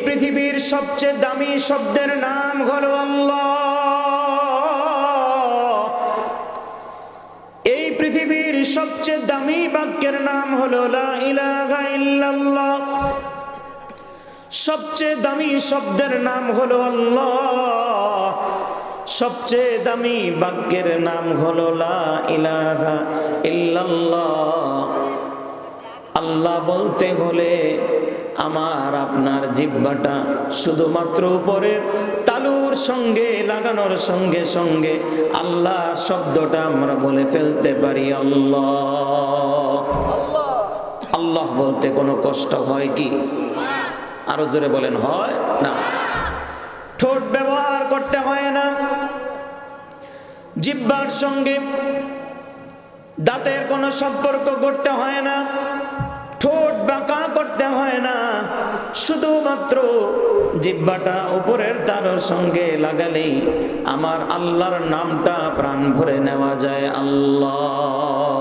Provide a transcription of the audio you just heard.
পৃথিবীর সবচেয়ে দামি শব্দের নাম হলো আল্লাহ। এই পৃথিবীর সবচেয়ে দামি বাক্যের নাম হলো লা ইলাহা ইল্লাল্লাহ। সবচেয়ে দামি শব্দের নাম হলো আল্লাহ। সবচেয়ে দামি বাক্যের নাম হলো লা ইলাহা ইল্লাল্লাহ। আল্লাহ বলতে হলে আমার আপনার জিহ্বাটা শুধুমাত্র উপরের তালুর সঙ্গে লাগানোর সঙ্গে সঙ্গে আল্লাহ শব্দটা আমরা বলে ফেলতে পারি আল্লাহ। আল্লাহ বলতে কোনো কষ্ট হয় কি? আরো জোরে বলেন, হয় না? ঠোঁট ব্যবহার করতে হয় না, জিহ্বার সঙ্গে দাঁতের কোনো সম্পর্ক করতে হয় না, ঠোঁট বাঁকা করতে হয় না, শুধুমাত্র জিহ্বাটা উপরের তালুর সঙ্গে লাগালেই আমার আল্লাহর নামটা প্রাণ ভরে নেওয়া যায় আল্লাহ।